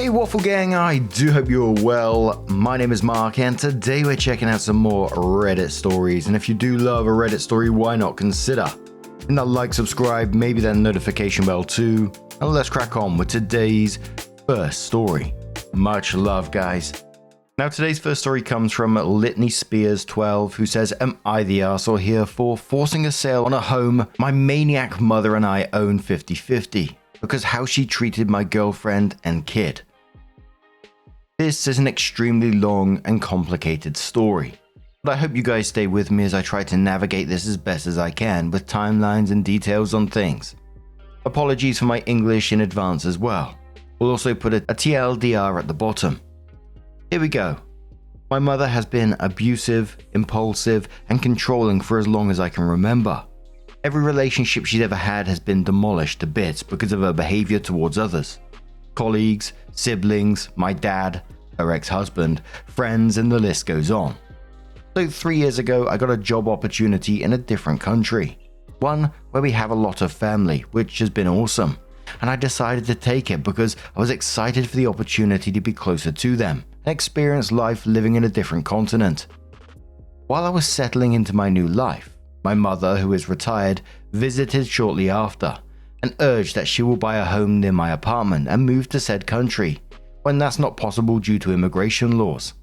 Hey Waffle Gang, I do hope you're well. My name is Mark and today we're checking out some more Reddit stories, and if you do love a Reddit story, why not consider hitting that like, subscribe, maybe that notification bell too, and let's crack on with today's first story. Much love, guys. Now today's first story comes from Litany Spears 12, who says, am I the arsehole here for forcing a sale on a home my maniac mother and I own 50-50 because how she treated my girlfriend and kid? This is an extremely long and complicated story, but I hope you guys stay with me as I try to navigate this as best as I can with timelines and details on things. Apologies for my English in advance as well. We'll also put a TLDR at the bottom. Here we go. My mother has been abusive, impulsive, and controlling for as long as I can remember. Every relationship she's ever had has been demolished to bits because of her behavior towards others. Colleagues, siblings, my dad, her ex-husband, friends, and the list goes on. So 3 years ago, I got a job opportunity in a different country. One where we have a lot of family, which has been awesome. And I decided to take it because I was excited for the opportunity to be closer to them and experience life living in a different continent. While I was settling into my new life, my mother, who is retired, visited shortly after and urged that she will buy a home near my apartment and move to said country, when that's not possible due to immigration laws.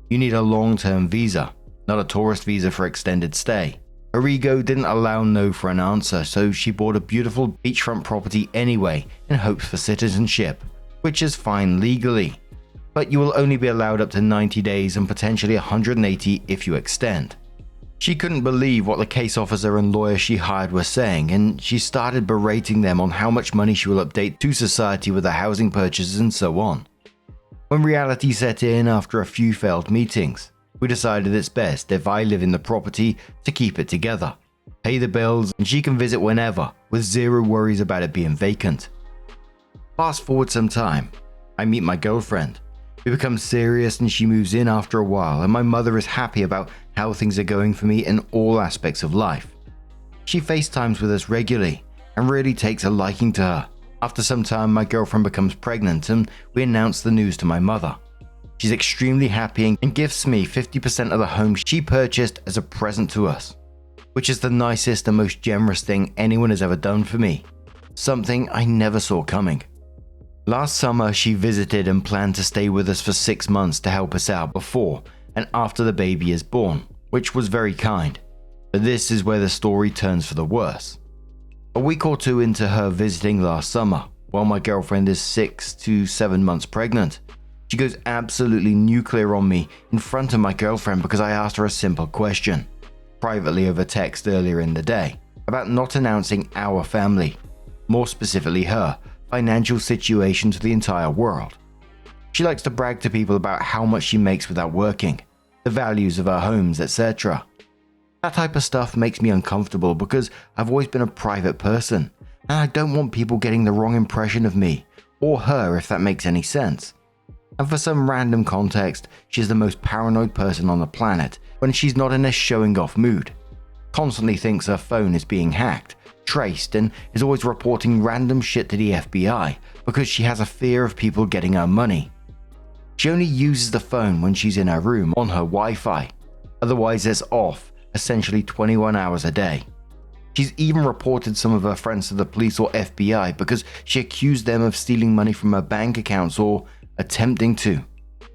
You need a long-term visa, not a tourist visa for extended stay. Her ego didn't allow no for an answer, so she bought a beautiful beachfront property anyway in hopes for citizenship, which is fine legally, but you will only be allowed up to 90 days and potentially 180 if you extend. She couldn't believe what the case officer and lawyer she hired were saying, and she started berating them on how much money she will update to society with her housing purchases and so on. When reality set in after a few failed meetings, we decided it's best if I live in the property to keep it together, pay the bills, and she can visit whenever with zero worries about it being vacant. Fast forward some time, I meet my girlfriend. We become serious and she moves in after a while, and my mother is happy about how things are going for me in all aspects of life. She FaceTimes with us regularly and really takes a liking to her. After some time, my girlfriend becomes pregnant and we announce the news to my mother. She's extremely happy and gifts me 50% of the home she purchased as a present to us, which is the nicest and most generous thing anyone has ever done for me. Something I never saw coming. Last summer, she visited and planned to stay with us for 6 months to help us out before and after the baby is born, which was very kind. But this is where the story turns for the worse. A week or two into her visiting last summer, while my girlfriend is 6 to 7 months pregnant, she goes absolutely nuclear on me in front of my girlfriend because I asked her a simple question, privately over text earlier in the day, about not announcing our family, more specifically her, financial situation to the entire world. She likes to brag to people about how much she makes without working, the values of her homes, etc. That type of stuff makes me uncomfortable because I've always been a private person, and I don't want people getting the wrong impression of me, or her if that makes any sense. And for some random context, she's the most paranoid person on the planet when she's not in a showing off mood. Constantly thinks her phone is being hacked, traced, and is always reporting random shit to the FBI because she has a fear of people getting her money. She only uses the phone when she's in her room on her Wi-Fi, otherwise it's off, essentially 21 hours a day. She's even reported some of her friends to the police or FBI because she accused them of stealing money from her bank accounts or attempting to.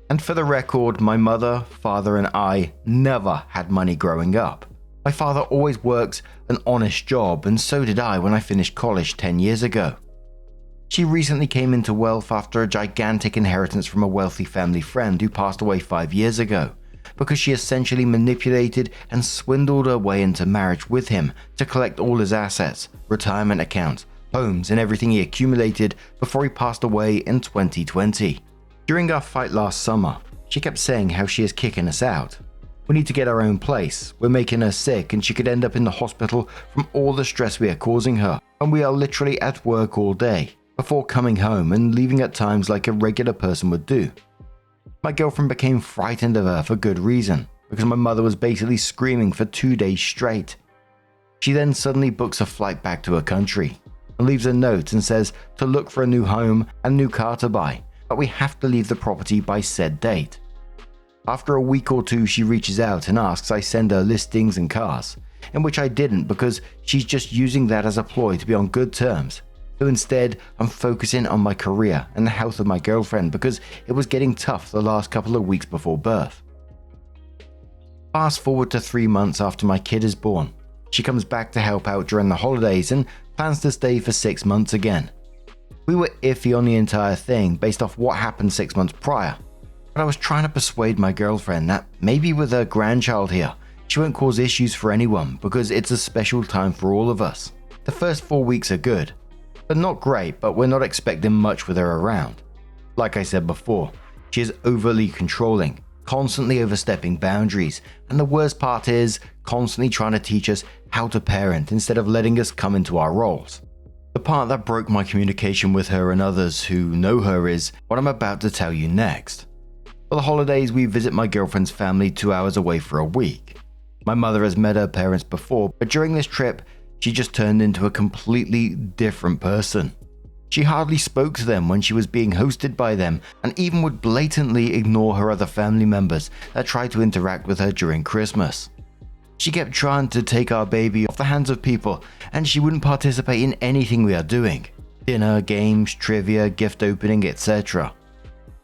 And for the record, my mother, father, and I never had money growing up. My father always works an honest job, and so did I when I finished college 10 years ago. She recently came into wealth after a gigantic inheritance from a wealthy family friend who passed away 5 years ago, because she essentially manipulated and swindled her way into marriage with him to collect all his assets, retirement accounts, homes, and everything he accumulated before he passed away in 2020. During our fight last summer, she kept saying how she is kicking us out. We need to get our own place, we're making her sick and she could end up in the hospital from all the stress we are causing her, and we are literally at work all day, before coming home and leaving at times like a regular person would do. My girlfriend became frightened of her for good reason, because my mother was basically screaming for 2 days straight. She then suddenly books a flight back to her country, and leaves a note and says to look for a new home and new car to buy, but we have to leave the property by said date. After a week or two, she reaches out and asks I send her listings and cars, in which I didn't because she's just using that as a ploy to be on good terms. So instead, I'm focusing on my career and the health of my girlfriend because it was getting tough the last couple of weeks before birth. Fast forward to 3 months after my kid is born. She comes back to help out during the holidays and plans to stay for 6 months again. We were iffy on the entire thing based off what happened 6 months prior, but I was trying to persuade my girlfriend that maybe with her grandchild here, she won't cause issues for anyone because it's a special time for all of us. The first 4 weeks are good, but not great, but we're not expecting much with her around. Like I said before, she is overly controlling, constantly overstepping boundaries, and the worst part is constantly trying to teach us how to parent instead of letting us come into our roles. The part that broke my communication with her and others who know her is what I'm about to tell you next. For the holidays, we visit my girlfriend's family 2 hours away for a week. My mother has met her parents before, but during this trip, she just turned into a completely different person. She hardly spoke to them when she was being hosted by them and even would blatantly ignore her other family members that tried to interact with her during Christmas. She kept trying to take our baby off the hands of people and she wouldn't participate in anything we are doing. Dinner, games, trivia, gift opening, etc.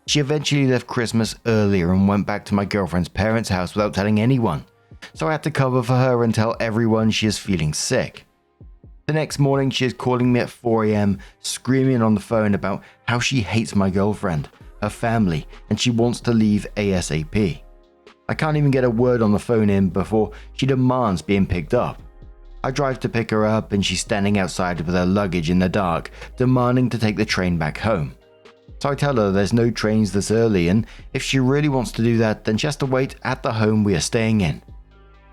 She eventually left Christmas earlier and went back to my girlfriend's parents' house without telling anyone. So I had to cover for her and tell everyone she is feeling sick. The next morning, she is calling me at 4 a.m, screaming on the phone about how she hates my girlfriend, her family, and she wants to leave ASAP. I can't even get a word on the phone in before she demands being picked up. I drive to pick her up and she's standing outside with her luggage in the dark, demanding to take the train back home. So I tell her there's no trains this early and if she really wants to do that, then she has to wait at the home we are staying in.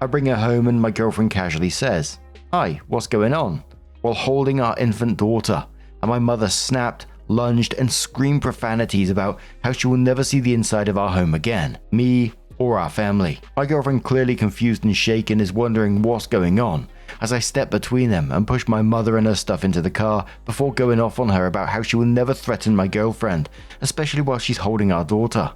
I bring her home and my girlfriend casually says, "Hi, what's going on?" while holding our infant daughter, and my mother snapped, lunged, and screamed profanities about how she will never see the inside of our home again, me or our family. My girlfriend, clearly confused and shaken, is wondering what's going on, as I step between them and push my mother and her stuff into the car before going off on her about how she will never threaten my girlfriend, especially while she's holding our daughter.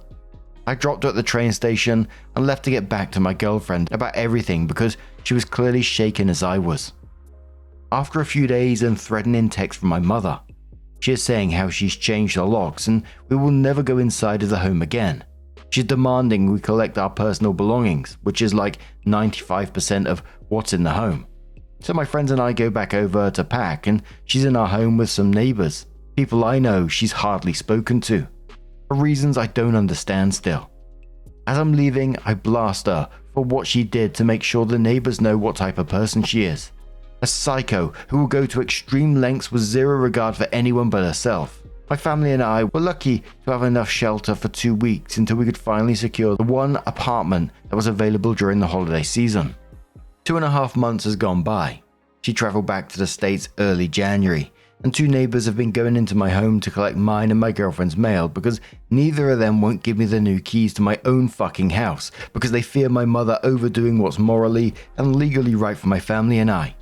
I dropped her at the train station and left to get back to my girlfriend about everything because she was clearly shaken as I was. After a few days and threatening text from my mother, she is saying how she's changed the locks and we will never go inside of the home again. She's demanding we collect our personal belongings, which is like 95% of what's in the home. So my friends and I go back over to pack and she's in our home with some neighbors, people I know she's hardly spoken to, for reasons I don't understand still. As I'm leaving, I blast her for what she did to make sure the neighbors know what type of person she is. A psycho who will go to extreme lengths with zero regard for anyone but herself. My family and I were lucky to have enough shelter for 2 weeks until we could finally secure the one apartment that was available during the holiday season. 2.5 months has gone by. She traveled back to the States early January, and 2 neighbors have been going into my home to collect mine and my girlfriend's mail because neither of them won't give me the new keys to my own fucking house because they fear my mother overdoing what's morally and legally right for my family and I.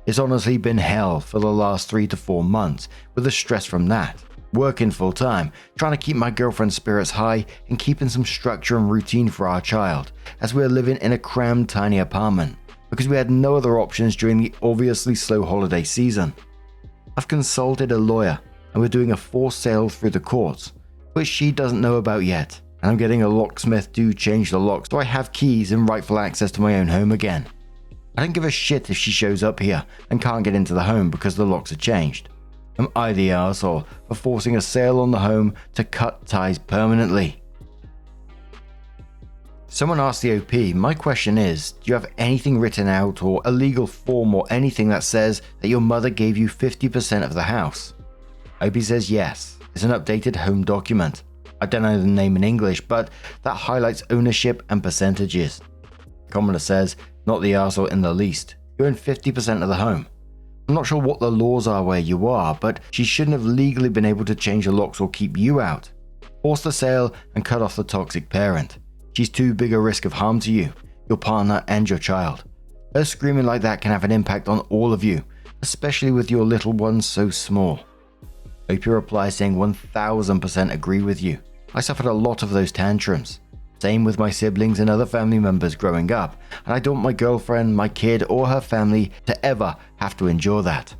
It's honestly been hell for the last 3 to 4 months with the stress from that, working full time, trying to keep my girlfriend's spirits high and keeping some structure and routine for our child as we are living in a crammed tiny apartment because we had no other options during the obviously slow holiday season. I've consulted a lawyer and we're doing a forced sale through the courts, which she doesn't know about yet, and I'm getting a locksmith to change the locks so I have keys and rightful access to my own home again. I don't give a shit if she shows up here and can't get into the home because the locks are changed. Am I the arsehole for forcing a sale on the home to cut ties permanently? Someone asked the OP, my question is, do you have anything written out or a legal form or anything that says that your mother gave you 50% of the house? OP says yes, it's an updated home document. I don't know the name in English, but that highlights ownership and percentages. Commoner says, not the arsehole in the least. You own 50% of the home. I'm not sure what the laws are where you are, but she shouldn't have legally been able to change the locks or keep you out. Force the sale and cut off the toxic parent. She's too big a risk of harm to you, your partner and your child. Her screaming like that can have an impact on all of you, especially with your little ones so small. Opie replies saying 1000% agree with you. I suffered a lot of those tantrums. Same with my siblings and other family members growing up, and I don't want my girlfriend, my kid, or her family to ever have to endure that.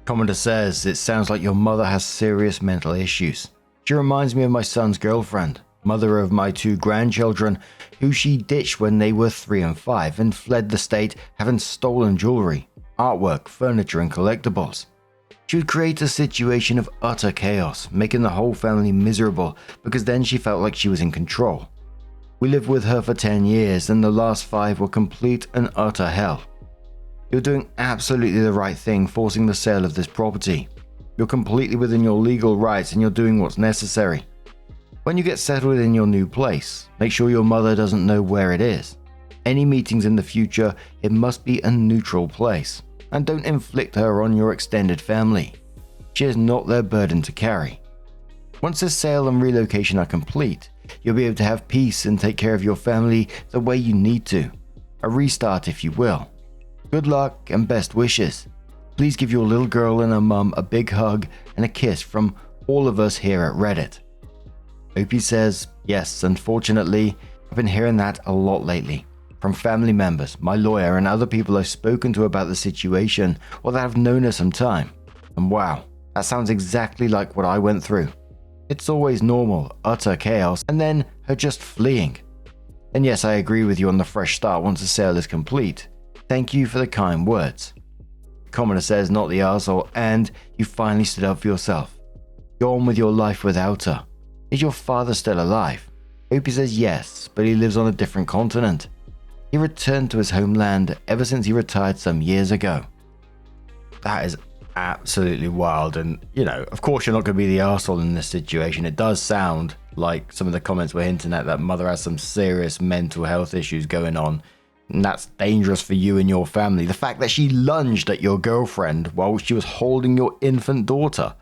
Commenter says, it sounds like your mother has serious mental issues. She reminds me of my son's girlfriend, mother of my 2 grandchildren, who she ditched when they were 3 and 5 and fled the state having stolen jewelry, artwork, furniture, and collectibles. She would create a situation of utter chaos, making the whole family miserable because then she felt like she was in control. We lived with her for 10 years and the last 5 were complete and utter hell. You're doing absolutely the right thing forcing the sale of this property. You're completely within your legal rights and you're doing what's necessary. When you get settled in your new place, make sure your mother doesn't know where it is. Any meetings in the future, it must be a neutral place. And don't inflict her on your extended family. She is not their burden to carry. Once the sale and relocation are complete, you'll be able to have peace and take care of your family the way you need to. A restart, if you will. Good luck and best wishes. Please give your little girl and her mum a big hug and a kiss from all of us here at Reddit. Opie says, yes, unfortunately, I've been hearing that a lot lately. From family members, my lawyer, and other people I've spoken to about the situation or that have known her some time. And wow, that sounds exactly like what I went through. It's always normal, utter chaos, and then her just fleeing. And yes, I agree with you on the fresh start once the sale is complete. Thank you for the kind words. Commenter says, not the arsehole, and you finally stood up for yourself. Go on with your life without her. Is your father still alive? Opie says yes, but he lives on a different continent. He returned to his homeland ever since he retired some years ago. That is absolutely wild, and of course you're not going to be the arsehole in this situation. It does sound like some of the comments were hinting at that mother has some serious mental health issues going on, and that's dangerous for you and your family. The fact that she lunged at your girlfriend while she was holding your infant daughter,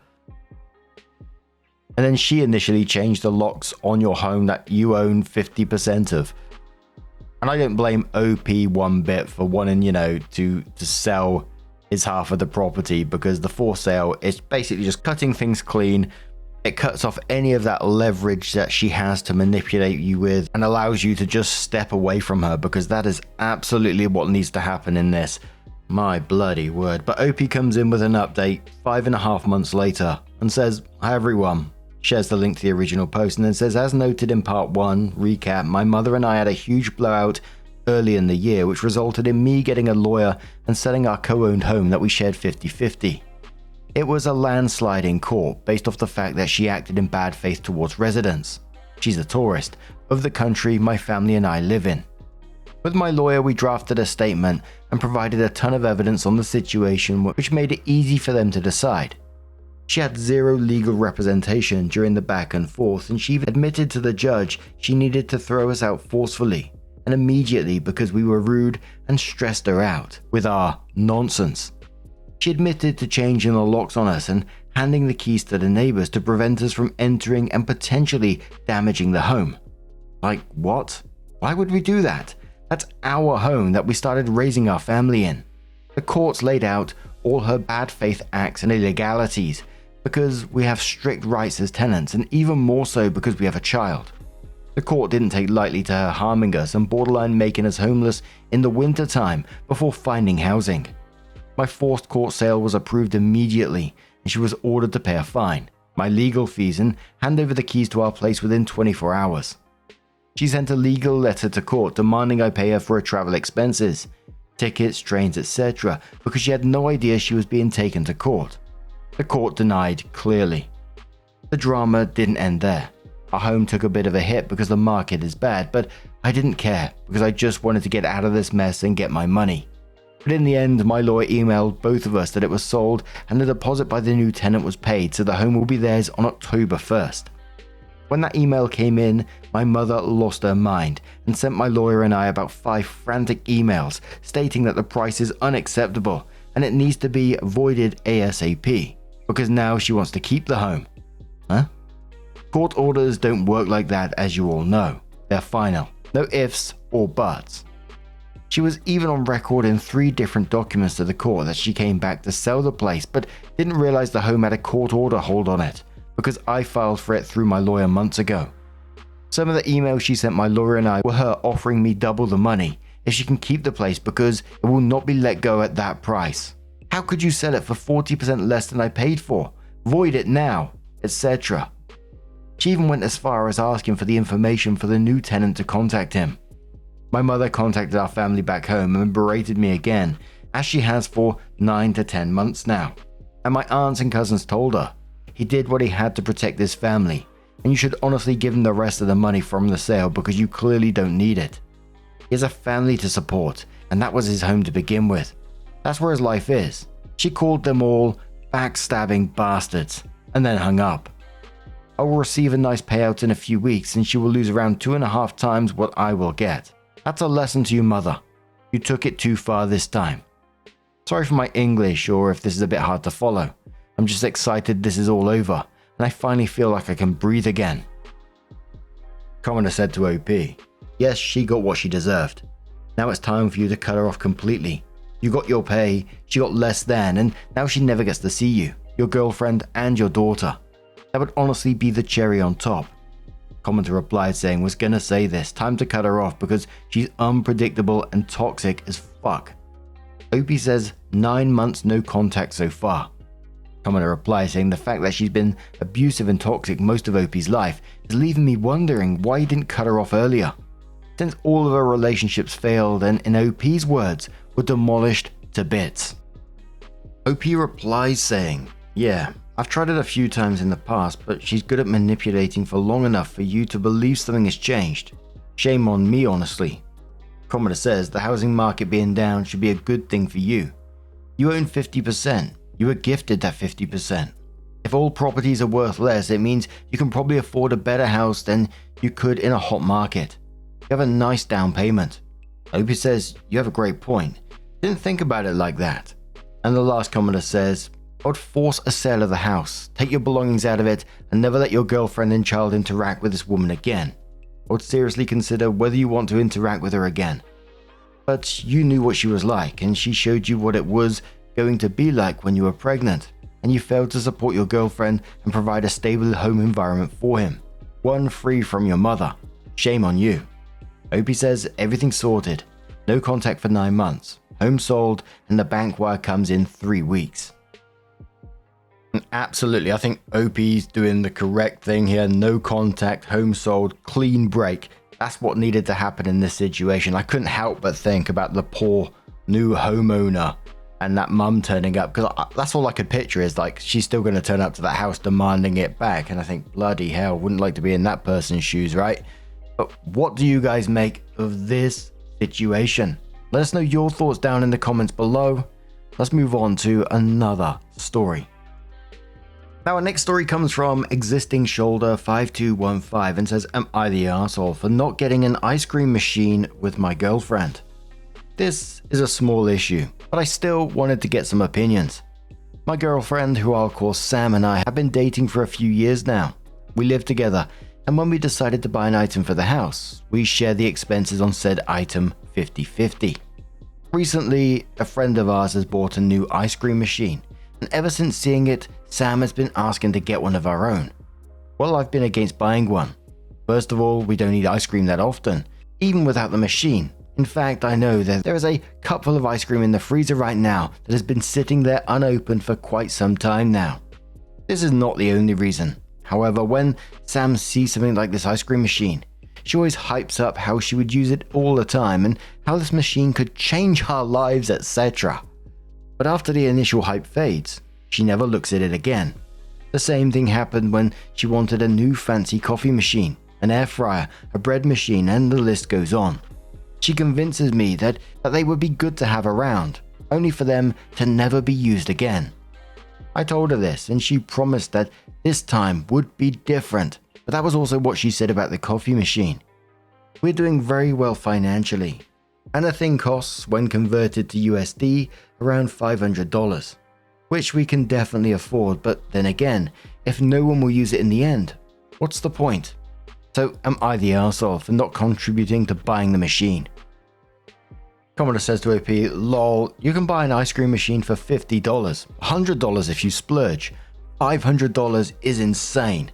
and then she initially changed the locks on your home that you own 50% of. And I don't blame OP one bit for wanting to sell his half of the property, because the for sale is basically just cutting things clean. It cuts off any of that leverage that she has to manipulate you with and allows you to just step away from her, because that is absolutely what needs to happen in this. My bloody word. But OP comes in with an update 5.5 months later and says, hi everyone. Shares the link to the original post and then says, as noted in part 1 recap, my mother and I had a huge blowout early in the year, which resulted in me getting a lawyer and selling our co-owned home that we shared 50-50. It was a landslide in court based off the fact that she acted in bad faith towards residents. She's a tourist of the country my family and I live in. With my lawyer, we drafted a statement and provided a ton of evidence on the situation, which made it easy for them to decide. She had zero legal representation during the back and forth, and she even admitted to the judge she needed to throw us out forcefully and immediately because we were rude and stressed her out with our nonsense. She admitted to changing the locks on us and handing the keys to the neighbors to prevent us from entering and potentially damaging the home. Like, what? Why would we do that? That's our home that we started raising our family in. The courts laid out all her bad faith acts and illegalities because we have strict rights as tenants, and even more so because we have a child. The court didn't take lightly to her harming us and borderline making us homeless in the winter time before finding housing. My forced court sale was approved immediately and she was ordered to pay a fine, my legal fees, and hand over the keys to our place within 24 hours. She sent a legal letter to court demanding I pay her for her travel expenses, tickets, trains, etc., because she had no idea she was being taken to court. The court denied clearly. The drama didn't end there. Our home took a bit of a hit because the market is bad, but I didn't care because I just wanted to get out of this mess and get my money. But in the end, my lawyer emailed both of us that it was sold and the deposit by the new tenant was paid, so the home will be theirs on October 1st. When that email came in, my mother lost her mind and sent my lawyer and I about 5 frantic emails stating that the price is unacceptable and it needs to be voided ASAP because now she wants to keep the home. Huh? Court orders don't work like that, as you all know. They're final. No ifs or buts. She was even on record in 3 different documents to the court that she came back to sell the place but didn't realize the home had a court order hold on it because I filed for it through my lawyer months ago. Some of the emails she sent my lawyer and I were her offering me double the money if she can keep the place because it will not be let go at that price. How could you sell it for 40% less than I paid for? Void it now, etc. She even went as far as asking for the information for the new tenant to contact him. My mother contacted our family back home and berated me again, as she has for 9 to 10 months now. And my aunts and cousins told her, he did what he had to protect this family, and you should honestly give him the rest of the money from the sale because you clearly don't need it. He has a family to support, and that was his home to begin with. That's where his life is. She called them all backstabbing bastards, and then hung up. I will receive a nice payout in a few weeks, and she will lose around 2.5 times what I will get. That's a lesson to you, mother. You took it too far this time. Sorry for my English or if this is a bit hard to follow. I'm just excited this is all over and I finally feel like I can breathe again. Commoner said to OP, yes, she got what she deserved. Now it's time for you to cut her off completely. You got your pay, she got less than, and now she never gets to see you, your girlfriend and your daughter. That would honestly be the cherry on top. Commenter replied saying, was gonna say this, time to cut her off because she's unpredictable and toxic as fuck. OP says 9 months no contact so far. Commenter replied saying the fact that she's been abusive and toxic most of OP's life is leaving me wondering why he didn't cut her off earlier. Since all of her relationships failed and in OP's words were demolished to bits. OP replies saying, yeah, I've tried it a few times in the past, but she's good at manipulating for long enough for you to believe something has changed. Shame on me, honestly. Commenter says the housing market being down should be a good thing for you. You own 50%. You were gifted that 50%. If all properties are worth less, it means you can probably afford a better house than you could in a hot market. You have a nice down payment. OP says you have a great point. Didn't think about it like that. And the last commenter says, I would force a sale of the house, take your belongings out of it, and never let your girlfriend and child interact with this woman again. I would seriously consider whether you want to interact with her again. But you knew what she was like, and she showed you what it was going to be like when you were pregnant, and you failed to support your girlfriend and provide a stable home environment for him. One free from your mother. Shame on you. OP says everything's sorted. No contact for 9 months. Home sold, and the bank wire comes in 3 weeks. Absolutely, I think OP's doing the correct thing here. No contact, home sold, clean break. That's what needed to happen in this situation. I couldn't help but think about the poor new homeowner and that mum turning up, because that's all I could picture is like she's still going to turn up to that house demanding it back. And I think, bloody hell, wouldn't like to be in that person's shoes, right? But what do you guys make of this situation? Let us know your thoughts down in the comments below. Let's move on to another story. Now, our next story comes from Existing Shoulder 5215 and says, am I the arsehole for not getting an ice cream machine with my girlfriend? This is a small issue, but I still wanted to get some opinions. My girlfriend, who I'll call Sam, and I have been dating for a few years now. We live together, and when we decided to buy an item for the house, we share the expenses on said item 50-50. Recently, a friend of ours has bought a new ice cream machine, and ever since seeing it, Sam has been asking to get one of our own. Well, I've been against buying one. First of all, we don't eat ice cream that often, even without the machine. In fact, I know that there is a cup full of ice cream in the freezer right now that has been sitting there unopened for quite some time now. This is not the only reason. However, when Sam sees something like this ice cream machine, she always hypes up how she would use it all the time and how this machine could change our lives, etc. But after the initial hype fades, she never looks at it again. The same thing happened when she wanted a new fancy coffee machine, an air fryer, a bread machine, and the list goes on. She convinces me that they would be good to have around, only for them to never be used again. I told her this, and she promised that this time would be different, but that was also what she said about the coffee machine. We're doing very well financially, and the thing costs, when converted to USD, around $500, which we can definitely afford, but then again, if no one will use it in the end, what's the point? So am I the arsehole for not contributing to buying the machine? Commenter says to OP, lol, you can buy an ice cream machine for $50, $100 if you splurge. $500 is insane.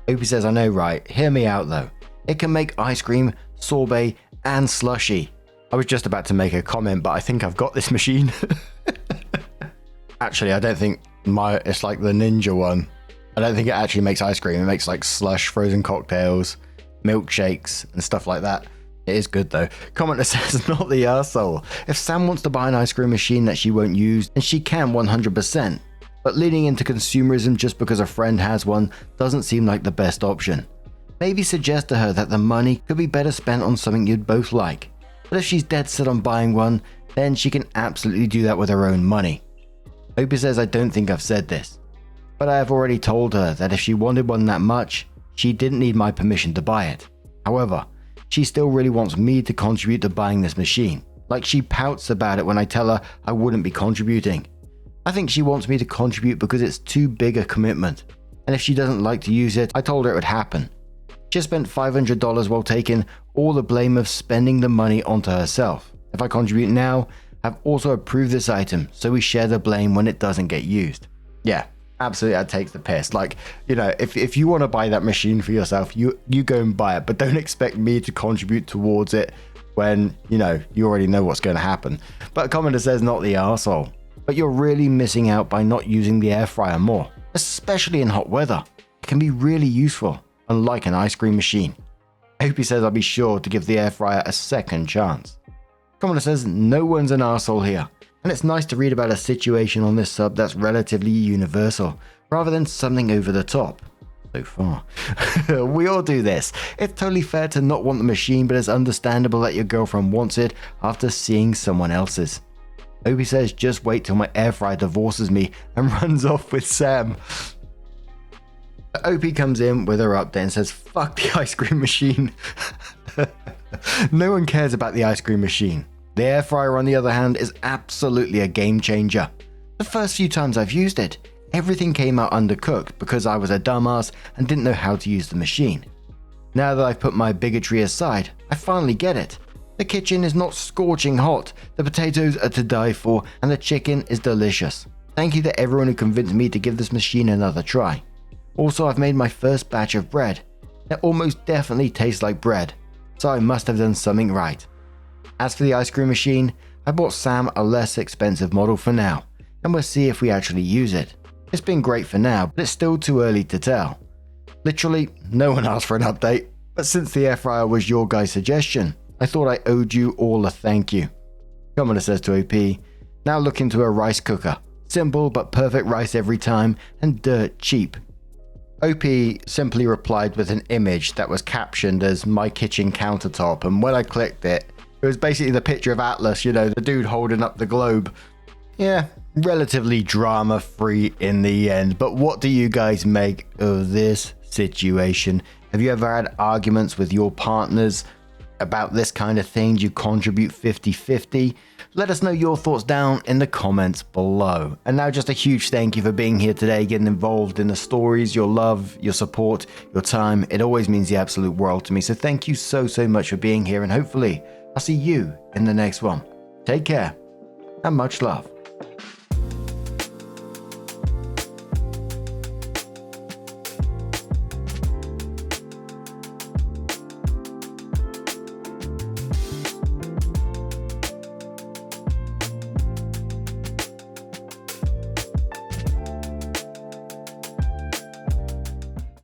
OP says, I know, right? Hear me out though. It can make ice cream, sorbet, and slushy. I was just about to make a comment, but I think I've got this machine. Actually, I don't think it's like the Ninja one. I don't think it actually makes ice cream. It makes like slush, frozen cocktails, milkshakes, and stuff like that. It is good though. Commenter says, not the arsehole. If Sam wants to buy an ice cream machine that she won't use, then she can 100%. But leaning into consumerism just because a friend has one doesn't seem like the best option. Maybe suggest to her that the money could be better spent on something you'd both like. But if she's dead set on buying one, then she can absolutely do that with her own money. Opie says, I don't think I've said this, but I have already told her that if she wanted one that much, she didn't need my permission to buy it. However, she still really wants me to contribute to buying this machine. Like she pouts about it when I tell her I wouldn't be contributing. I think she wants me to contribute because it's too big a commitment. And if she doesn't like to use it, I told her it would happen. She spent $500 while taking all the blame of spending the money onto herself. If I contribute now, I've also approved this item, so we share the blame when it doesn't get used. Yeah, absolutely, that takes the piss. Like, you know, if you want to buy that machine for yourself, you go and buy it, but don't expect me to contribute towards it when, you know, you already know what's going to happen. But a commenter says, not the arsehole. But you're really missing out by not using the air fryer more, especially in hot weather. It can be really useful, unlike an ice cream machine. I hope he says I'll be sure to give the air fryer a second chance. Commenter says, no one's an arsehole here, and it's nice to read about a situation on this sub that's relatively universal, rather than something over the top. So far. We all do this. It's totally fair to not want the machine, but it's understandable that your girlfriend wants it after seeing someone else's. Obi says, just wait till my air fryer divorces me and runs off with Sam. OP comes in with her update and says, fuck the ice cream machine. No one cares about the ice cream machine. The air fryer, on the other hand, is absolutely a game changer. The first few times I've used it, everything came out undercooked because I was a dumbass and didn't know how to use the machine. Now that I've put my bigotry aside, I finally get it. The kitchen is not scorching hot, the potatoes are to die for, and the chicken is delicious. Thank you to everyone who convinced me to give this machine another try. Also, I've made my first batch of bread. It almost definitely tastes like bread, so I must have done something right. As for the ice cream machine, I bought Sam a less expensive model for now, and we'll see if we actually use it. It's been great for now, but it's still too early to tell. Literally, no one asked for an update, but since the air fryer was your guys' suggestion, I thought I owed you all a thank you. Commenter says to OP, now look into a rice cooker. Simple but perfect rice every time, and dirt cheap. OP simply replied with an image that was captioned as my kitchen countertop, and when I clicked it, it was basically the picture of Atlas, you know, the dude holding up the globe. Yeah, relatively drama-free in the end, but what do you guys make of this situation? Have you ever had arguments with your partners about this kind of thing? Do you contribute 50-50? Let us know your thoughts down in the comments below. And now just a huge thank you for being here today, getting involved in the stories, your love, your support, your time. It always means the absolute world to me. So thank you so much for being here, and hopefully I'll see you in the next one. Take care and much love.